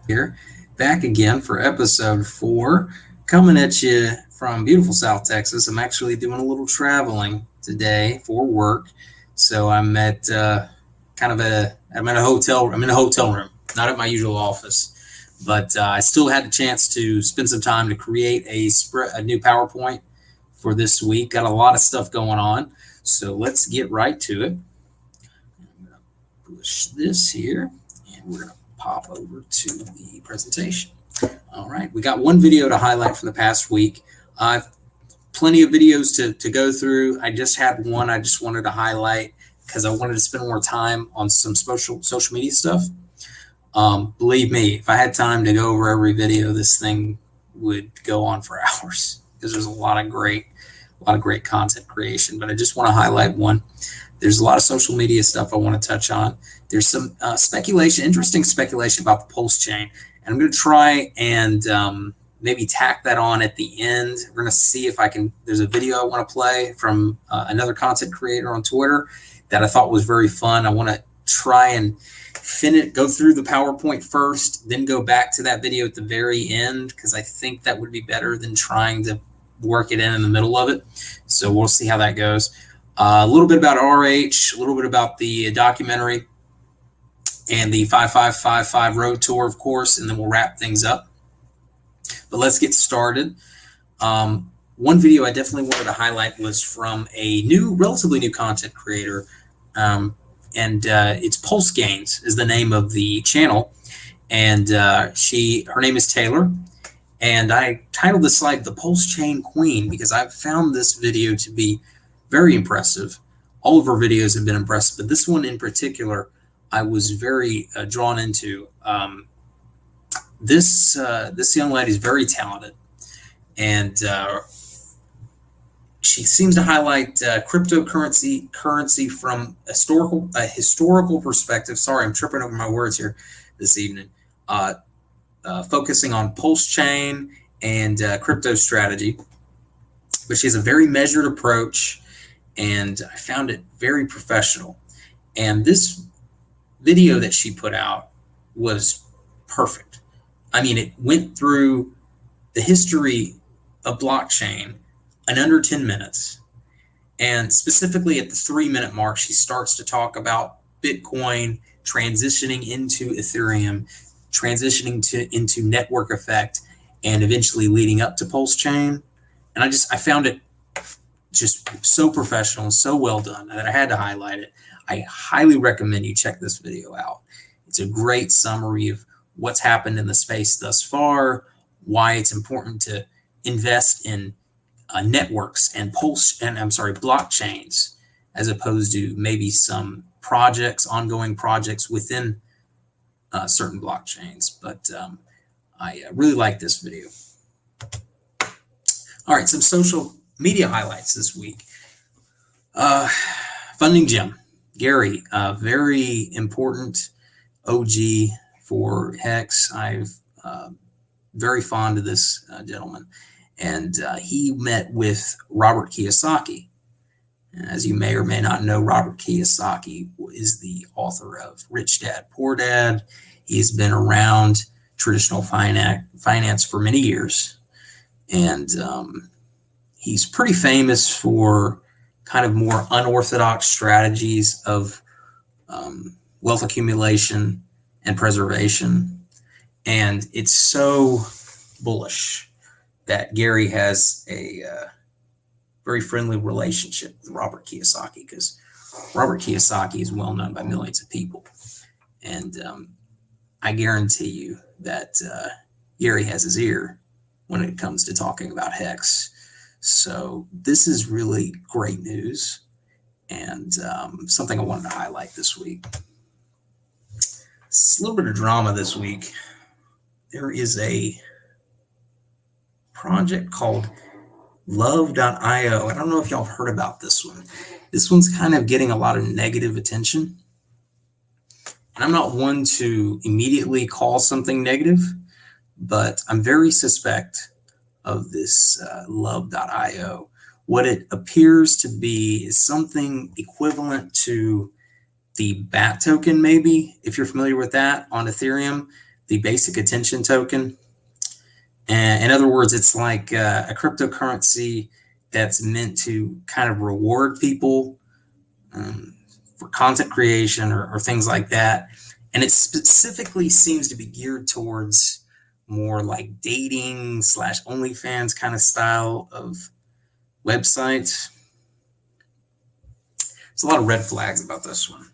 Here, back again for episode 4, coming at you from beautiful South Texas. I'm actually doing a little traveling today for work, so I'm at I'm in a hotel. I'm in a hotel room, not at my usual office, but I still had a chance to spend some time to create a new PowerPoint for this week. Got a lot of stuff going on, so let's get right to it. I'm going to push this here, and we're going to pop over to the presentation. All right, we got one video to highlight from the past week. Plenty of videos to go through. I just had one I just wanted to highlight because I wanted to spend more time on some social media stuff. Believe me, if I had time to go over every video, this thing would go on for hours because there's a lot of great content creation. But I just want to highlight one. There's a lot of social media stuff I want to touch on. There's some interesting speculation about the pulse chain. And I'm going to try and maybe tack that on at the end. We're going to see if I can. There's a video I want to play from another content creator on Twitter that I thought was very fun. I want to try and go through the PowerPoint first, then go back to that video at the very end, because I think that would be better than trying to work it in the middle of it. So we'll see how that goes. A little bit about RH, a little bit about the documentary, and the 5555 road tour, of course, and then we'll wrap things up. But let's get started. One video I definitely wanted to highlight was from a relatively new content creator, and it's Pulse Gains is the name of the channel, and her name is Taylor, and I titled this slide "The Pulse Chain Queen" because I've found this video to be very impressive. All of her videos have been impressive, but this one in particular, I was very drawn into. This young lady is very talented, and she seems to highlight cryptocurrency from a historical perspective. Sorry, I'm tripping over my words here this evening. Focusing on pulse chain and crypto strategy, but she has a very measured approach, and I found it very professional. And this video that she put out was perfect. I mean, it went through the history of blockchain in under 10 minutes. And specifically at the 3-minute mark, she starts to talk about Bitcoin transitioning into Ethereum, transitioning into network effect, and eventually leading up to Pulse Chain. And I found it just so professional and so well done that I had to highlight it. I highly recommend you check this video out. It's a great summary of what's happened in the space thus far, why it's important to invest in networks and blockchains, as opposed to maybe some ongoing projects within certain blockchains. But I really like this video. All right, some social media highlights this week. Funding Gem. Gary, very important OG for Hex. I'm very fond of this gentleman. And he met with Robert Kiyosaki. And as you may or may not know, Robert Kiyosaki is the author of Rich Dad, Poor Dad. He's been around traditional finance for many years. And he's pretty famous for kind of more unorthodox strategies of wealth accumulation and preservation. And it's so bullish that Gary has a very friendly relationship with Robert Kiyosaki, because Robert Kiyosaki is well known by millions of people. And I guarantee you that Gary has his ear when it comes to talking about Hex. So this is really great news, and something I wanted to highlight this week. It's a little bit of drama this week. There is a project called love.io. I don't know if y'all have heard about this one. This one's kind of getting a lot of negative attention. And I'm not one to immediately call something negative, but I'm very suspect of this love.io. What it appears to be is something equivalent to the BAT token, maybe, if you're familiar with that on Ethereum. the basic attention token. And in other words, it's like a cryptocurrency that's meant to kind of reward people for content creation or things like that. And it specifically seems to be geared towards more like dating / OnlyFans kind of style of websites. There's a lot of red flags about this one.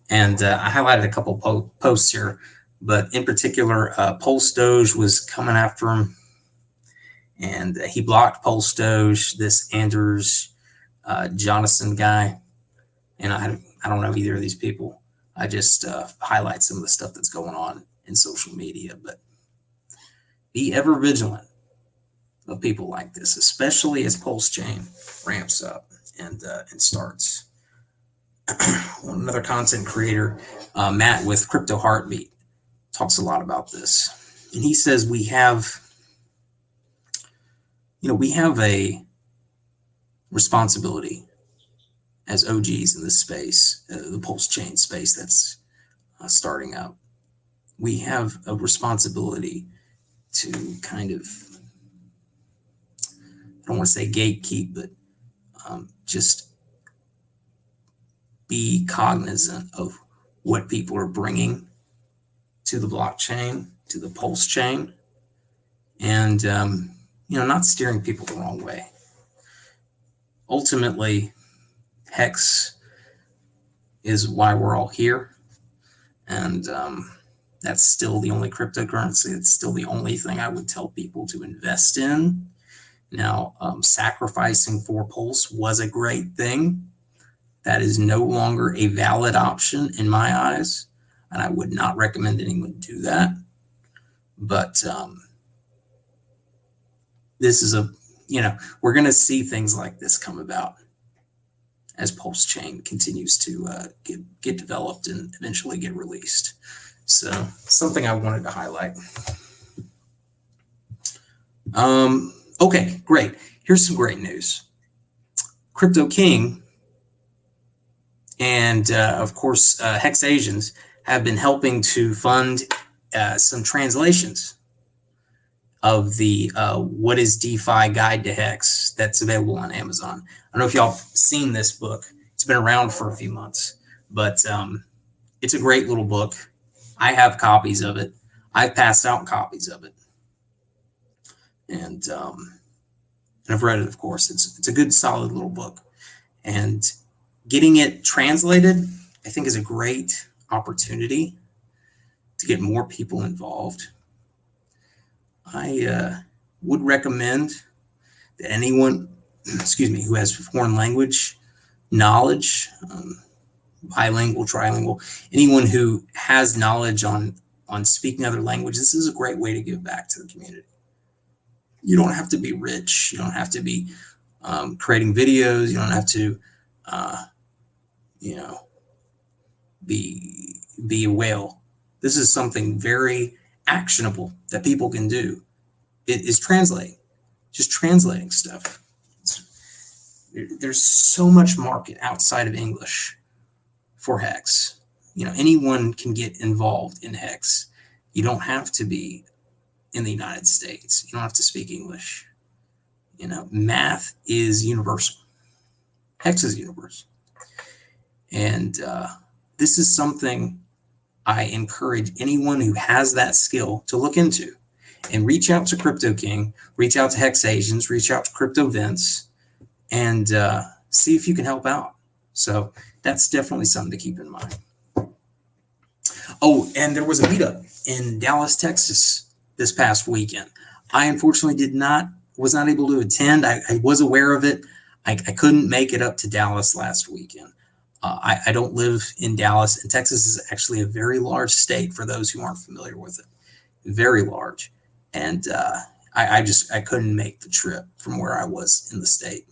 And I highlighted a couple posts here, but in particular, Pulse Doge was coming after him, and he blocked Pulse Doge, this Anders Jonasson guy. And I don't know either of these people. I just highlight some of the stuff that's going on in social media, but be ever vigilant of people like this, especially as Pulse Chain ramps up and starts. Another content creator, Matt with Crypto Heartbeat, talks a lot about this, and he says we have a responsibility as OGs in this space, the Pulse Chain space that's starting up. We have a responsibility to kind of, I don't want to say gatekeep, but just be cognizant of what people are bringing to the blockchain, to the Pulse chain, and not steering people the wrong way. Ultimately, Hex is why we're all here, and that's still the only cryptocurrency. It's still the only thing I would tell people to invest in. Now, sacrificing for Pulse was a great thing. That is no longer a valid option in my eyes, and I would not recommend anyone do that. But this is we're going to see things like this come about as Pulse Chain continues to get developed and eventually get released. So something I wanted to highlight. Okay, great. Here's some great news. Crypto King and, of course, Hex Asians have been helping to fund some translations of the What is DeFi Guide to Hex that's available on Amazon. I don't know if y'all have seen this book. It's been around for a few months, but it's a great little book. I have copies of it. I've passed out copies of it. And I've read it, of course. It's a good, solid little book. And getting it translated, I think, is a great opportunity to get more people involved. I would recommend that anyone, who has foreign language knowledge, bilingual, trilingual, anyone who has knowledge on speaking other languages, this is a great way to give back to the community. You don't have to be rich. You don't have to be creating videos. You don't have to, be a whale. This is something very actionable that people can do. It is translating, just translating stuff. There's so much market outside of English for Hex. Anyone can get involved in Hex. You don't have to be in the United States. You don't have to speak English. Math is universal. Hex is universal. And this is something I encourage anyone who has that skill to look into and reach out to Crypto King, reach out to Hex Asians, reach out to Crypto Vince, and see if you can help out. So that's definitely something to keep in mind. Oh, and there was a meetup in Dallas, Texas this past weekend. I unfortunately was not able to attend. I was aware of it. I couldn't make it up to Dallas last weekend. I don't live in Dallas, and Texas is actually a very large state for those who aren't familiar with it. Very large. And I couldn't make the trip from where I was in the state.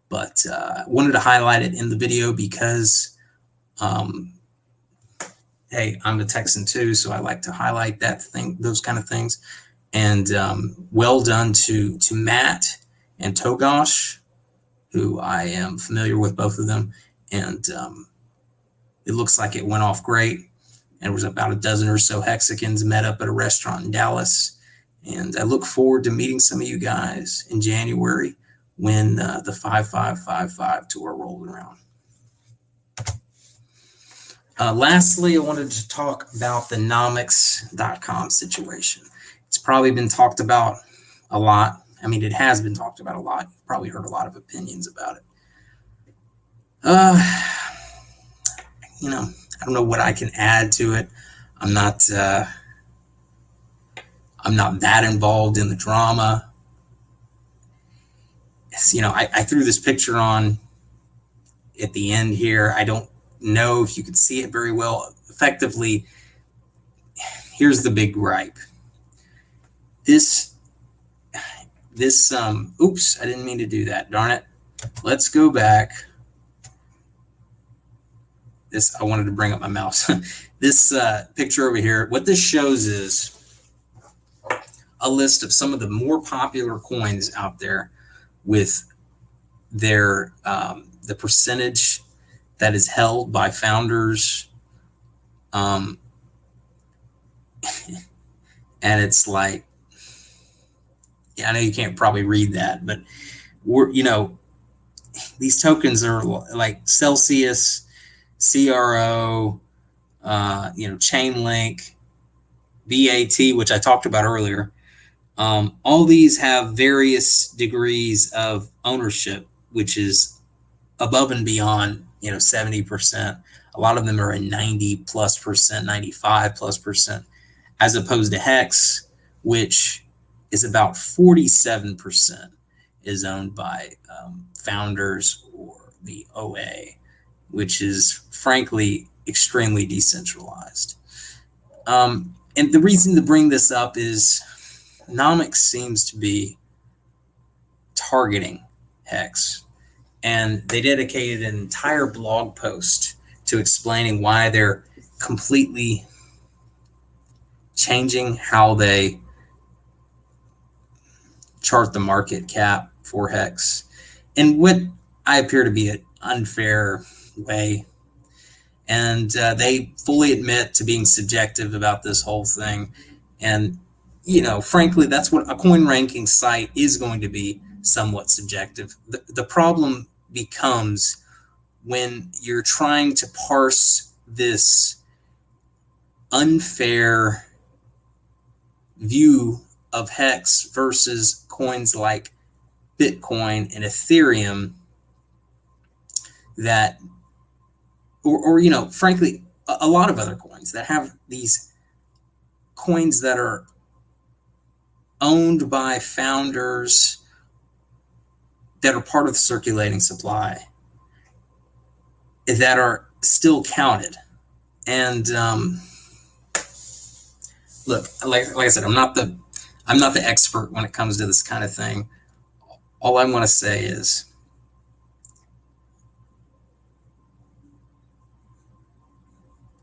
But I wanted to highlight it in the video because, hey, I'm a Texan too, so I like to highlight those kind of things. And well done to Matt and Togosh, who I am familiar with, both of them. And it looks like it went off great. and there was about a dozen or so Hexicans met up at a restaurant in Dallas. And I look forward to meeting some of you guys in January when the 5555 tour rolled around. Lastly, I wanted to talk about the Nomics.com situation. It's probably been talked about a lot. I mean, it has been talked about a lot. You've probably heard a lot of opinions about it. I don't know what I can add to it. I'm not that involved in the drama. I threw this picture on at the end here. I don't know if you could see it very well. Effectively, here's the big gripe. Oops, I didn't mean to do that. Darn it. Let's go back. I wanted to bring up my mouse. This picture over here, what this shows is a list of some of the more popular coins out there with their the percentage that is held by founders. And it's like, I know you can't probably read that, but these tokens are like Celsius, CRO, Chainlink, BAT, which I talked about earlier. All these have various degrees of ownership, which is above and beyond, 70%. A lot of them are in 90+%, 95+%, as opposed to Hex, which is about 47% is owned by founders or the OA, which is frankly extremely decentralized. And the reason to bring this up is Nomics seems to be targeting Hex, and they dedicated an entire blog post to explaining why they're completely changing how they chart the market cap for Hex in what I appear to be an unfair way. And they fully admit to being subjective about this whole thing. And, frankly, that's what a coin ranking site is going to be, somewhat subjective. The problem becomes when you're trying to parse this unfair view of Hex versus coins like Bitcoin and Ethereum that, or frankly, a lot of other coins that have these coins that are owned by founders that are part of the circulating supply that are still counted. And look, like I said, I'm not the expert when it comes to this kind of thing. All I want to say is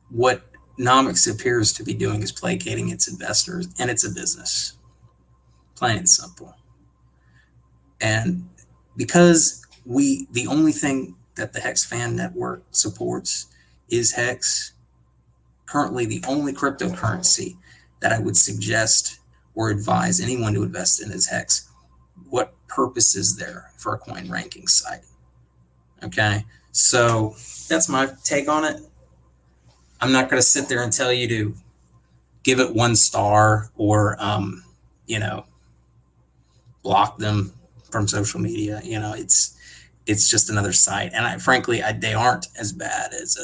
what Nomics appears to be doing is placating its investors, and it's a business, plain and simple. And because the only thing that the Hex Fan Network supports is Hex, currently the only cryptocurrency that I would suggest or advise anyone to invest in is Hex. What purpose is there for a coin ranking site? Okay, so that's my take on it. I'm not going to sit there and tell you to give it 1 star or, block them from social media. It's just another site. And frankly, they aren't as bad as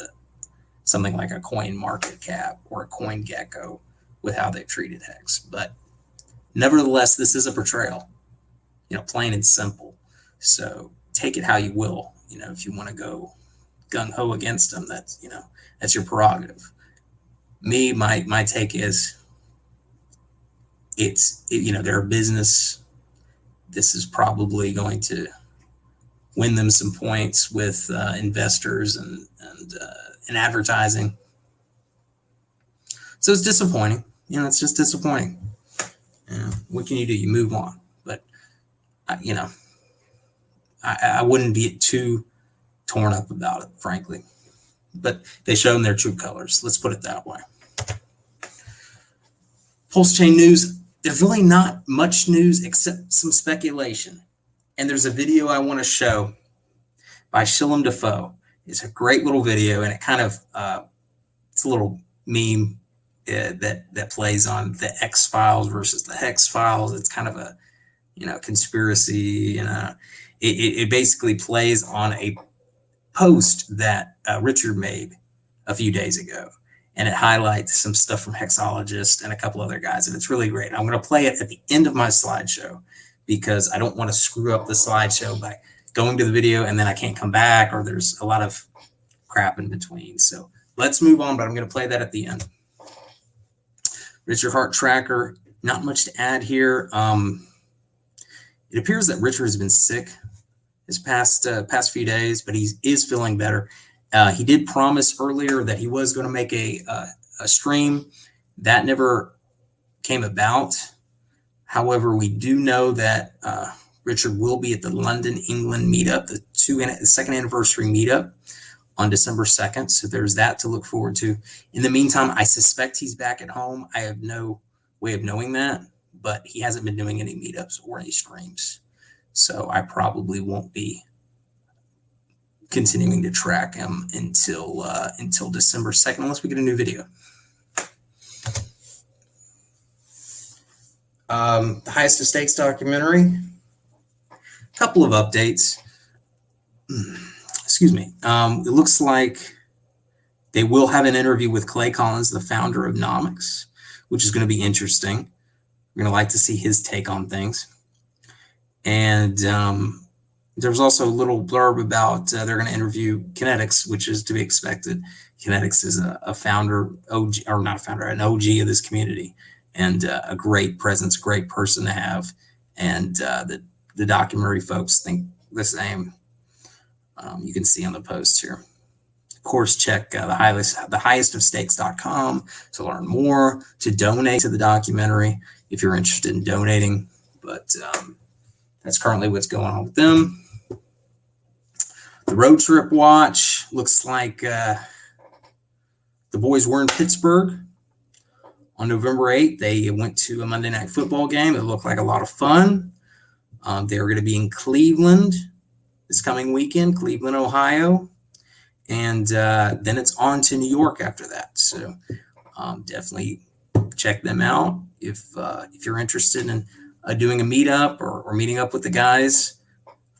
something like a Coin Market Cap or a Coin Gecko with how they've treated Hex. But nevertheless, this is a betrayal, plain and simple. So take it how you will. If you want to go gung-ho against them, that's your prerogative. My take is they're a business. This is probably going to win them some points with investors and advertising. So it's disappointing. It's just disappointing. What can you do? You move on. But I wouldn't be too torn up about it, frankly. But they show them their true colors. Let's put it that way. Pulse chain news, there's really not much news except some speculation. And there's a video I want to show by Shillem Dafoe. It's a great little video, and it kind of it's a little meme that plays on the X-Files versus the Hex-Files. It's kind of a conspiracy, it basically plays on a post that Richard made a few days ago, and it highlights some stuff from Hexologist and a couple other guys, and it's really great. I'm going to play it at the end of my slideshow because I don't want to screw up the slideshow by going to the video and then I can't come back, or there's a lot of crap in between. So let's move on, but I'm going to play that at the end. Richard Hart Tracker, not much to add here. It appears that Richard has been sick his past few days, but he is feeling better. He did promise earlier that he was going to make a stream. That never came about. However, we do know that Richard will be at the London, England meetup, the second anniversary meetup on December 2nd. So there's that to look forward to. In the meantime, I suspect he's back at home. I have no way of knowing that, but he hasn't been doing any meetups or any streams. So I probably won't be continuing to track him until December 2nd, unless we get a new video. The Highest of Stakes documentary, a couple of updates. Excuse me. It looks like they will have an interview with Clay Collins, the founder of Nomics, which is going to be interesting. We're going to like to see his take on things. And there's also a little blurb about they're going to interview Kinetics, which is to be expected. Kinetics is a founder, OG, or not a founder, an OG of this community, and a great presence, great person to have. And the documentary folks think the same. You can see on the post here. Of course, check the highestofstakes.com to learn more, to donate to the documentary if you're interested in donating. But that's currently what's going on with them. The road trip watch looks like the boys were in Pittsburgh on November 8th. They went to a Monday Night Football game. It looked like a lot of fun. They were going to be in Cleveland this coming weekend, Cleveland, Ohio. And then it's on to New York after that. So definitely check them out if you're interested in doing a meetup or meeting up with the guys.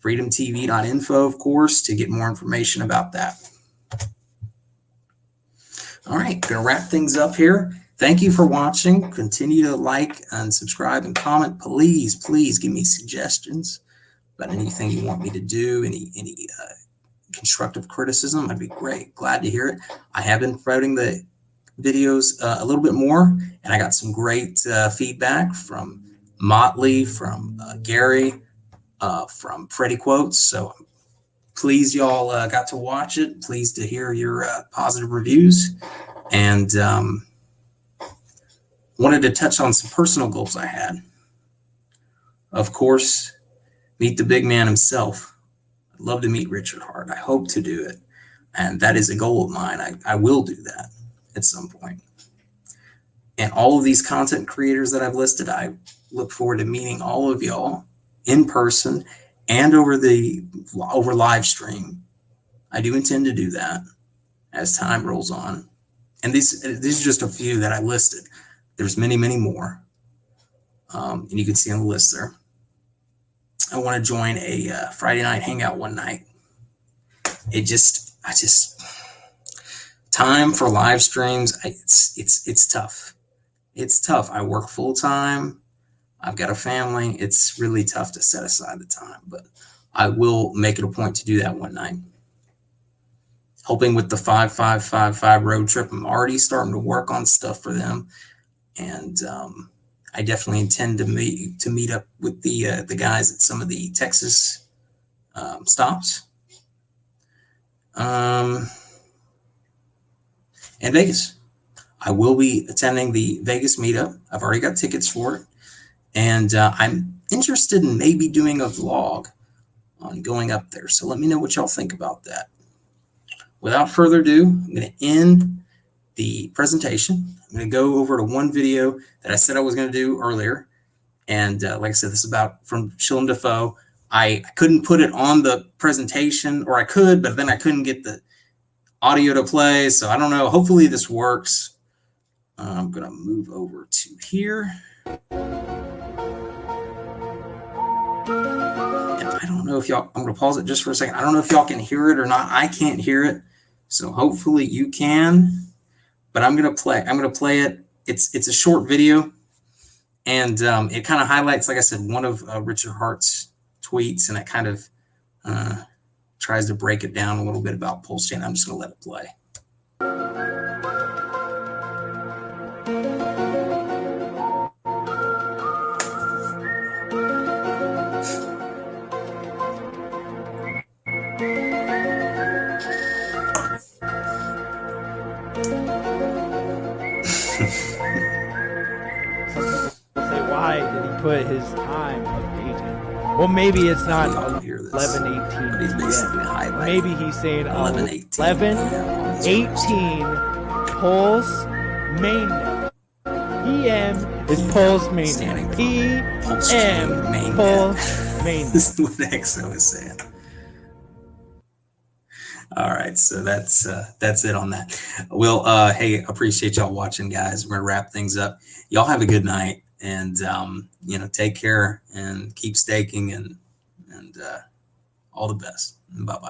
freedomtv.info, of course, to get more information about that. All right, going to wrap things up here. Thank you for watching. Continue to like and subscribe and comment. Please give me suggestions about anything you want me to do, any constructive criticism. I'd be glad to hear it. I have been promoting the videos a little bit more, and I got some great feedback from Motley, from Gary, from Freddie Quotes. So please, y'all got to watch it. Pleased to hear your positive reviews. And wanted to touch on some personal goals I had. Of course, meet the big man himself. I'd love to meet Richard Hart. I hope to do it. And that is a goal of mine. I will do that at some point. And all of these content creators that I've listed, I look forward to meeting all of y'all in person and over live stream. I do intend to do that as time rolls on. And these are just a few that I listed. There's many, many more. And you can see on the list there. I want to join a Friday night hangout one night. Time for live streams, it's tough. It's tough. I work full time. I've got a family. It's really tough to set aside the time, but I will make it a point to do that one night. Hoping with the 5555 road trip, I'm already starting to work on stuff for them. And I definitely intend to meet up with the guys at some of the Texas stops. And Vegas. I will be attending the Vegas meetup. I've already got tickets for it. And I'm interested in maybe doing a vlog on going up there. So let me know what y'all think about that. Without further ado, I'm going to end the presentation. I'm going to go over to one video that I said I was going to do earlier. And like I said, this is about from Willem Dafoe. I couldn't put it on the presentation, or I could, but then I couldn't get the audio to play. So I don't know. Hopefully this works. I'm going to move over to here. I don't know if y'all, I'm going to pause it just for a second. I don't know if y'all can hear it or not. I can't hear it. So hopefully you can, but I'm going to play it. It's a short video, and it kind of highlights, like I said, one of Richard Hart's tweets, and it kind of tries to break it down a little bit about pulse chain. I'm just going to let it play. Why did he put his time of aging? Well, maybe it's not 11:18 p.m. Maybe he's saying 11:18 pulse mainnet. PM is pulse mainnet. PM pulse mainnet. This is what EXO is saying. All right, so that's it on that. Well, hey, appreciate y'all watching, guys. We're gonna wrap things up. Y'all have a good night, and take care and keep staking, and all the best. Bye bye.